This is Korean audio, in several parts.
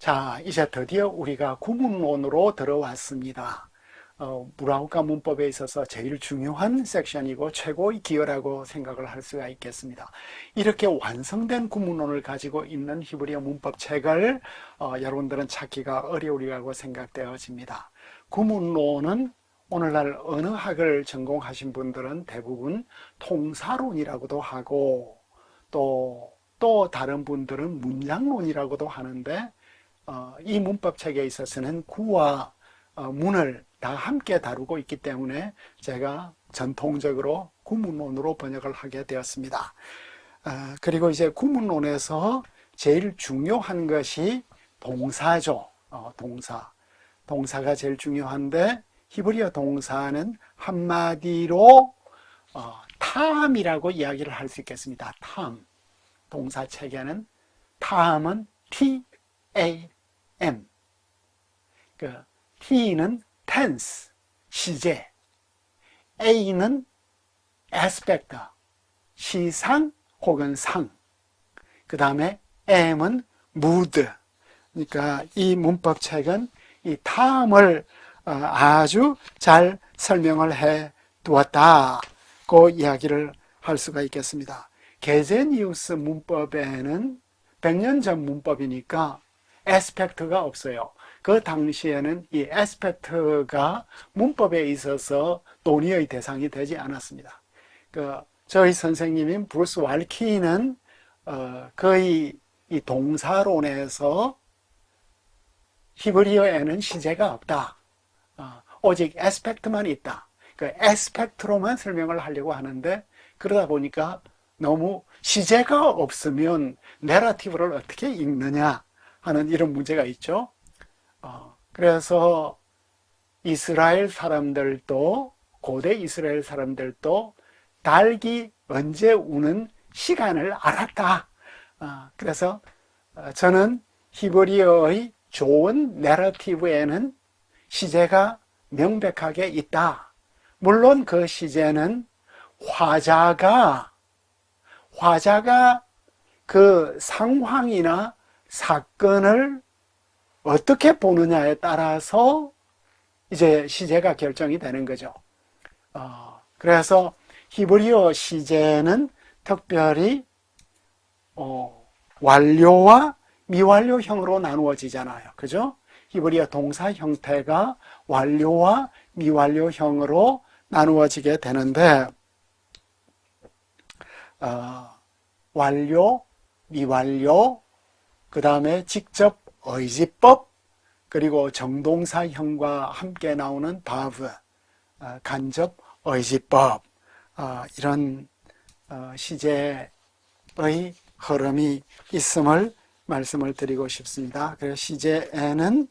자, 이제 드디어 우리가 구문론으로 들어왔습니다. 무라우카 문법에 있어서 제일 중요한 섹션이고 최고의 기여라고 생각을 할 수가 있겠습니다. 이렇게 완성된 구문론을 가지고 있는 히브리어 문법 책을 여러분들은 찾기가 어려우리라고 생각되어집니다. 구문론은 오늘날 언어학을 전공하신 분들은 대부분 통사론이라고도 하고 또 다른 분들은 문장론이라고도 하는데 이 문법책에 있어서는 구와 문을 다 함께 다루고 있기 때문에 제가 전통적으로 구문론으로 번역을 하게 되었습니다. 그리고 이제 구문론에서 제일 중요한 것이 동사죠. 동사가 제일 중요한데 히브리어 동사는 한마디로 탐이라고 이야기를 할 수 있겠습니다. 탐. 동사 체계는 탐은 T-A-M. T는 tense, 시제. A는 aspect, 시상 혹은 상. 그 다음에 M은 mood. 그러니까 이 문법책은 이 탐을 아주 잘 설명을 해 두었다고 이야기를 할 수가 있겠습니다. 게제니우스 문법에는 100년 전 문법이니까 에스펙트가 없어요. 그 당시에는 이 에스펙트가 문법에 있어서 논의의 대상이 되지 않았습니다. 저희 선생님인 브루스 왈키는 거의 이 동사론에서 히브리어에는 시제가 없다. 오직 에스펙트만 있다. 그 에스펙트로만 설명을 하려고 하는데 그러다 보니까 너무 시제가 없으면 내러티브를 어떻게 읽느냐 하는 이런 문제가 있죠. 그래서 이스라엘 사람들도 고대 이스라엘 사람들도 닭이 언제 우는 시간을 알았다. 그래서 저는 히브리어의 좋은 내러티브에는 시제가 명백하게 있다. 물론 그 시제는 화자가 그 상황이나 사건을 어떻게 보느냐에 따라서 이제 시제가 결정이 되는 거죠. 그래서 히브리어 시제는 특별히 완료와 미완료형으로 나누어지잖아요. 그죠? 히브리어 동사 형태가 완료와 미완료형으로 나누어지게 되는데 완료, 미완료, 그 다음에 직접 의지법, 그리고 정동사형과 함께 나오는 바브, 간접 의지법, 이런 시제의 흐름이 있음을 말씀을 드리고 싶습니다. 그래서 시제에는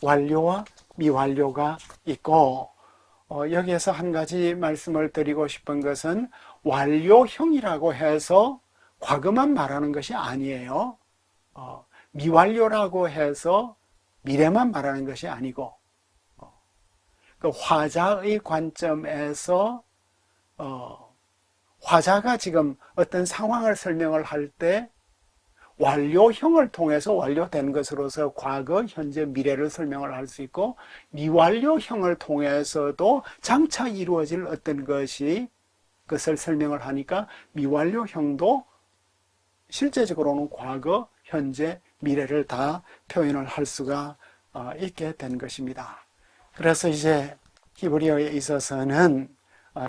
완료와 미완료가 있고 여기에서 한 가지 말씀을 드리고 싶은 것은 완료형이라고 해서 과거만 말하는 것이 아니에요. 미완료라고 해서 미래만 말하는 것이 아니고 그 화자의 관점에서 화자가 지금 어떤 상황을 설명을 할 때 완료형을 통해서 완료된 것으로서 과거, 현재, 미래를 설명을 할 수 있고 미완료형을 통해서도 장차 이루어질 어떤 것이 그것을 설명을 하니까 미완료형도 실제적으로는 과거, 현재, 미래를 다 표현을 할 수가 있게 된 것입니다. 그래서 이제 히브리어에 있어서는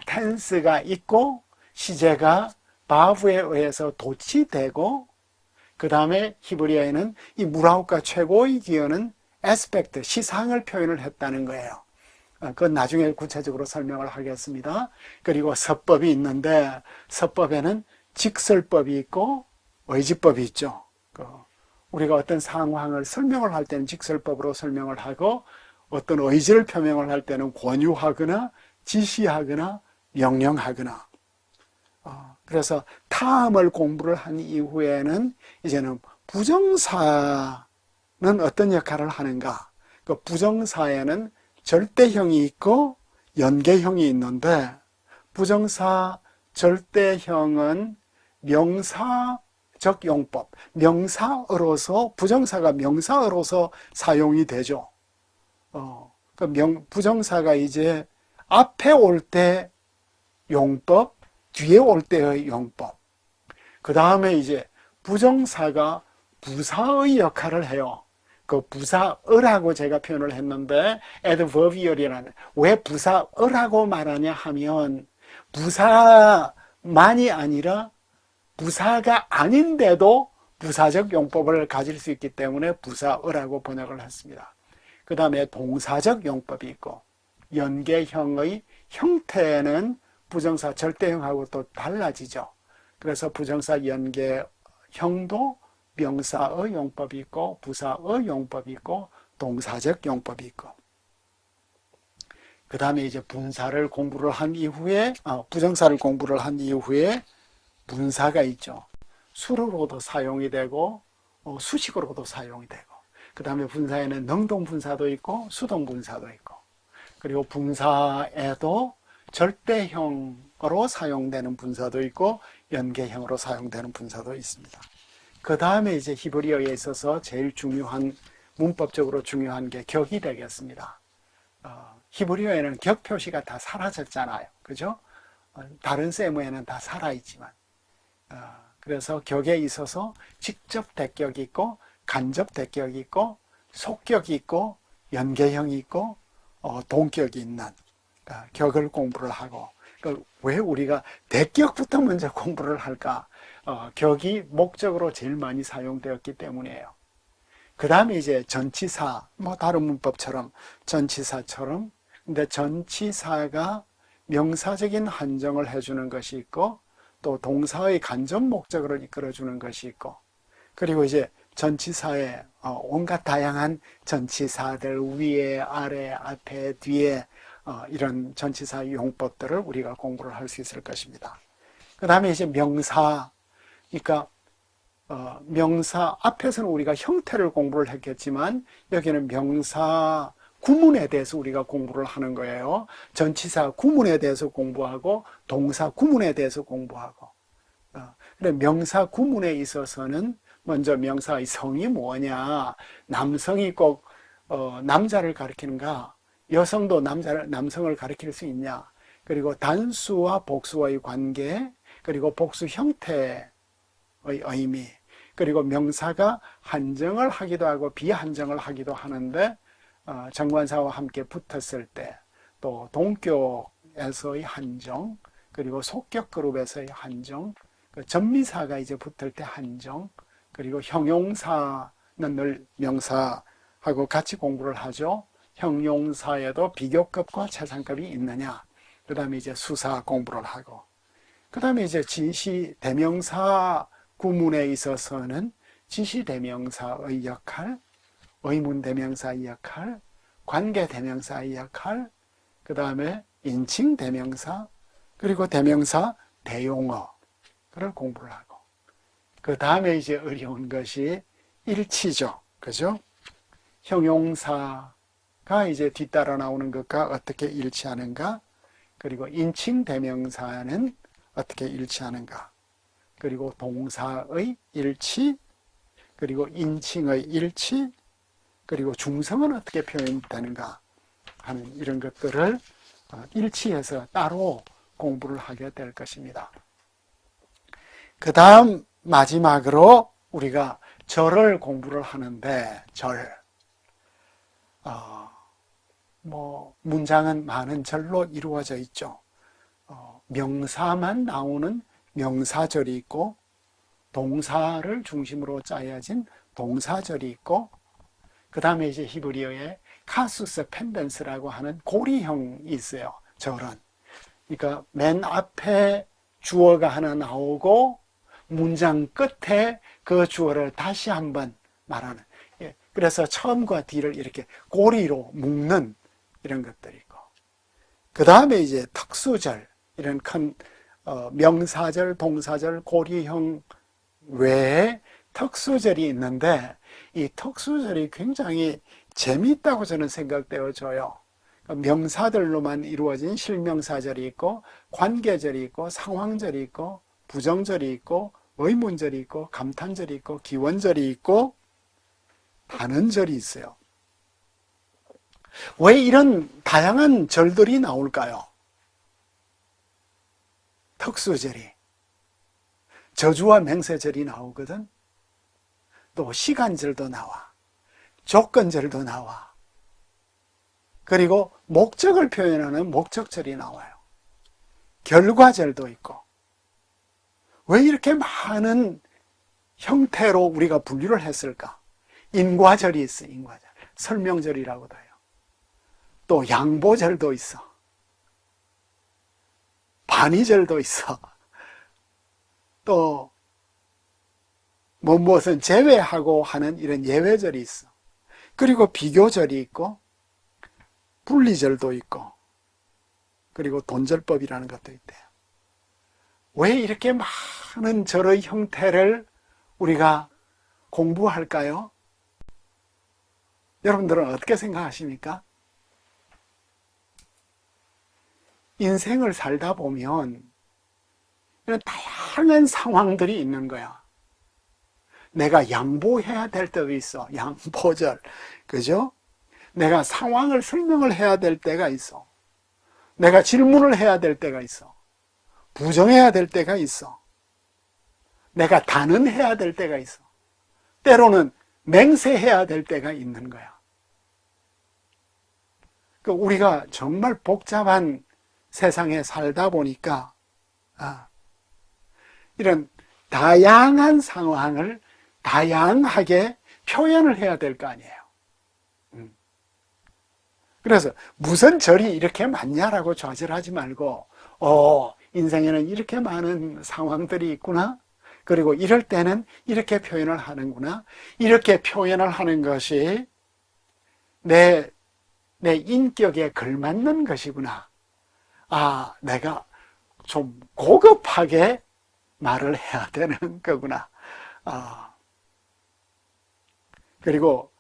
텐스가 있고 시제가 바브에 의해서 도치되고 그 다음에 히브리어에는 이 무라우카 최고의 기여는 에스펙트, 시상을 표현을 했다는 거예요. 그건 나중에 구체적으로 설명을 하겠습니다. 그리고 서법이 있는데 서법에는 직설법이 있고 의지법이 있죠. 우리가 어떤 상황을 설명을 할 때는 직설법으로 설명을 하고 어떤 의지를 표명을 할 때는 권유하거나 지시하거나 명령하거나 그래서 탐을 공부를 한 이후에는 이제는 부정사는 어떤 역할을 하는가. 그 부정사에는 절대형이 있고 연계형이 있는데 부정사 절대형은 명사 부사적 용법, 명사어로서, 부정사가 명사어로서 사용이 되죠. 부정사가 이제 앞에 올 때 용법, 뒤에 올 때의 용법. 그 다음에 이제 부정사가 부사의 역할을 해요. 그 부사어라고 제가 표현을 했는데, adverbial이라는, 왜 부사어라고 말하냐 하면, 부사만이 아니라 부사가 아닌데도 부사적 용법을 가질 수 있기 때문에 부사어라고 번역을 했습니다. 그 다음에 동사적 용법이 있고, 연계형의 형태는 부정사 절대형하고 또 달라지죠. 그래서 부정사 연계형도 명사의 용법이 있고, 부사의 용법이 있고, 동사적 용법이 있고. 그 다음에 이제 분사를 공부를 한 이후에, 부정사를 공부를 한 이후에 분사가 있죠. 수로도 사용이 되고, 수식으로도 사용이 되고. 그 다음에 분사에는 능동 분사도 있고, 수동 분사도 있고. 그리고 분사에도 절대형으로 사용되는 분사도 있고, 연계형으로 사용되는 분사도 있습니다. 그 다음에 이제 히브리어에 있어서 제일 중요한, 문법적으로 중요한 게 격이 되겠습니다. 히브리어에는 격 표시가 다 사라졌잖아요. 그죠? 다른 세무에는 다 살아있지만. 그래서 격에 있어서 직접 대격이 있고, 간접 대격이 있고, 속격이 있고, 연계형이 있고, 동격이 있는 격을 공부를 하고, 왜 우리가 대격부터 먼저 공부를 할까? 격이 목적으로 제일 많이 사용되었기 때문이에요. 그 다음에 이제 전치사, 다른 문법처럼 전치사처럼, 근데 전치사가 명사적인 한정을 해주는 것이 있고, 또 동사의 간접 목적으로 이끌어주는 것이 있고, 그리고 이제 전치사에 온갖 다양한 전치사들, 위에, 아래, 앞에, 뒤에, 이런 전치사 용법들을 우리가 공부를 할 수 있을 것입니다. 그 다음에 이제 명사, 그러니까 명사 앞에서는 우리가 형태를 공부를 했겠지만, 여기는 명사 구문에 대해서 우리가 공부를 하는 거예요. 전치사 구문에 대해서 공부하고, 동사 구문에 대해서 공부하고. 그래, 명사 구문에 있어서는 먼저 명사의 성이 뭐냐, 남성이 꼭 남자를 가리키는가, 여성도 남성을 가리킬 수 있냐, 그리고 단수와 복수와의 관계, 그리고 복수 형태의 의미, 그리고 명사가 한정을 하기도 하고 비한정을 하기도 하는데, 정관사와 함께 붙었을 때, 또 동격에서의 한정, 그리고 속격 그룹에서의 한정, 전미사가 이제 붙을 때 한정, 그리고 형용사는 늘 명사하고 같이 공부를 하죠. 형용사에도 비교급과 최상급이 있느냐. 그 다음에 이제 수사 공부를 하고, 그 다음에 이제 진시 대명사 구문에 있어서는 지시 대명사의 역할, 의문 대명사의 역할, 관계 대명사의 역할, 그 다음에 인칭 대명사, 그리고 대명사 대용어를 공부를 하고, 그 다음에 이제 어려운 것이 일치죠. 그죠? 형용사가 이제 뒤따라 나오는 것과 어떻게 일치하는가, 그리고 인칭 대명사는 어떻게 일치하는가, 그리고 동사의 일치, 그리고 인칭의 일치, 그리고 중성은 어떻게 표현되는가 하는 이런 것들을 일치해서 따로 공부를 하게 될 것입니다. 그 다음 마지막으로 우리가 절을 공부를 하는데, 절. 문장은 많은 절로 이루어져 있죠. 명사만 나오는 명사절이 있고, 동사를 중심으로 짜여진 동사절이 있고, 그 다음에 이제 히브리어에 카수스 펜덴스라고 하는 고리형이 있어요. 절은. 그러니까 맨 앞에 주어가 하나 나오고, 문장 끝에 그 주어를 다시 한번 말하는. 그래서 처음과 뒤를 이렇게 고리로 묶는 이런 것들이 있고, 그 다음에 이제 특수절, 이런 큰 명사절, 동사절, 고리형 외에 특수절이 있는데, 이 특수절이 굉장히 재미있다고 저는 생각되어져요. 명사들로만 이루어진 실명사절이 있고, 관계절이 있고, 상황절이 있고, 부정절이 있고, 의문절이 있고 감탄절이 있고 기원절이 있고 단언절이 있어요. 왜 이런 다양한 절들이 나올까요? 특수절이, 저주와 맹세절이 나오거든. 또 시간절도 나와, 조건절도 나와, 그리고 목적을 표현하는 목적절이 나와요. 결과절도 있고. 왜 이렇게 많은 형태로 우리가 분류를 했을까? 인과절이 있어, 인과절. 설명절이라고도 해요. 또 양보절도 있어. 반의절도 있어. 또 무엇은 제외하고 하는 이런 예외절이 있어. 그리고 비교절이 있고 분리절도 있고 그리고 돈절법이라는 것도 있대요. 왜 이렇게 많은 절의 형태를 우리가 공부할까요? 여러분들은 어떻게 생각하십니까? 인생을 살다 보면 이런 다양한 상황들이 있는 거야. 내가 양보해야 될 때도 있어. 양보절. 그죠? 내가 상황을 설명을 해야 될 때가 있어. 내가 질문을 해야 될 때가 있어. 부정해야 될 때가 있어. 내가 단언해야 될 때가 있어. 때로는 맹세해야 될 때가 있는 거야. 우리가 정말 복잡한 세상에 살다 보니까 이런 다양한 상황을 다양하게 표현을 해야 될 거 아니에요. 그래서 무슨 절이 이렇게 많냐라고 좌절하지 말고 인생에는 이렇게 많은 상황들이 있구나. 그리고 이럴 때는 이렇게 표현을 하는구나. 이렇게 표현을 하는 것이 내 인격에 걸맞는 것이구나. 내가 좀 고급하게 말을 해야 되는 거구나. 그리고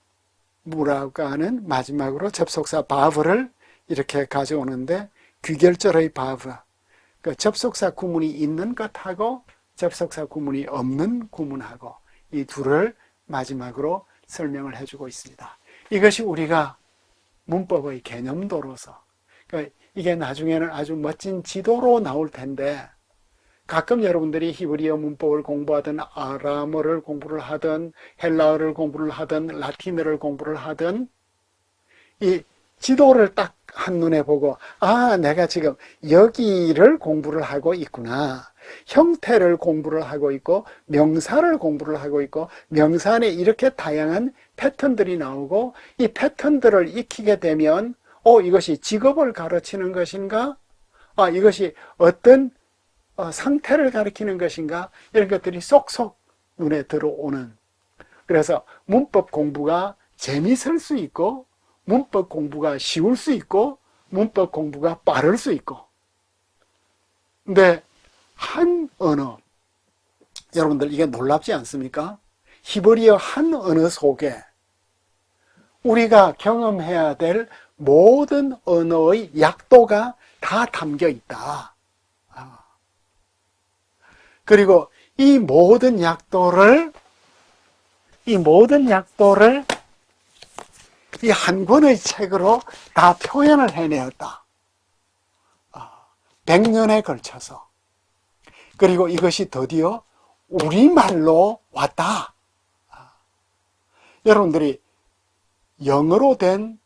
무라가는 마지막으로 접속사 바브를 이렇게 가져오는데 귀결절의 바브, 그 접속사 구문이 있는 것하고 접속사 구문이 없는 구문하고 이 둘을 마지막으로 설명을 해주고 있습니다. 이것이 우리가 문법의 개념도로서, 그러니까 이게 나중에는 아주 멋진 지도로 나올 텐데, 가끔 여러분들이 히브리어 문법을 공부하든 아람어를 공부를 하든 헬라어를 공부를 하든 라틴어를 공부를 하든 이 지도를 딱 한눈에 보고 내가 지금 여기를 공부를 하고 있구나. 형태를 공부를 하고 있고 명사를 공부를 하고 있고 명사 안에 이렇게 다양한 패턴들이 나오고 이 패턴들을 익히게 되면 이것이 직업을 가르치는 것인가? 이것이 어떤 상태를 가리키는 것인가? 이런 것들이 쏙쏙 눈에 들어오는. 그래서 문법 공부가 재미있을 수 있고 문법 공부가 쉬울 수 있고 문법 공부가 빠를 수 있고. 근데 한 언어, 여러분들 이게 놀랍지 않습니까? 히브리어 한 언어 속에 우리가 경험해야 될 모든 언어의 약도가 다 담겨 있다. 그리고 이 모든 약도를 이 한 권의 책으로 다 표현을 해내었다. 100년에 걸쳐서. 그리고 이것이 드디어 우리말로 왔다. 여러분들이 영어로 된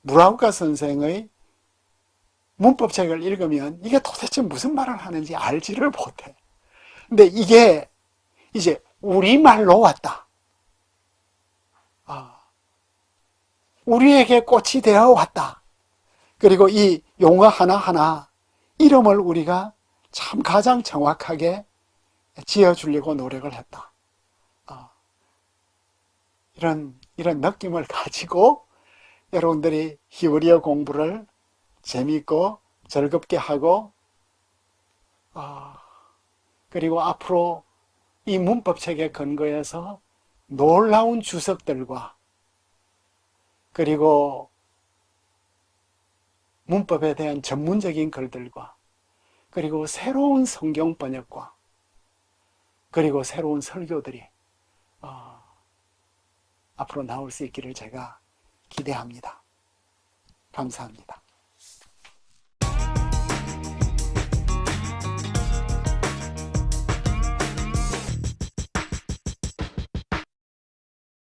무라우카 선생의 문법책을 읽으면 이게 도대체 무슨 말을 하는지 알지를 못해. 근데 이게 이제 우리말로 왔다. 우리에게 꽃이 되어 왔다. 그리고 이 용어 하나하나 이름을 우리가 참 가장 정확하게 지어주려고 노력을 했다. 이런 느낌을 가지고 여러분들이 히브리어 공부를 재미있고 즐겁게 하고 그리고 앞으로 이 문법책에 근거해서 놀라운 주석들과 그리고 문법에 대한 전문적인 글들과 그리고 새로운 성경 번역과 그리고 새로운 설교들이 앞으로 나올 수 있기를 제가 기대합니다. 감사합니다.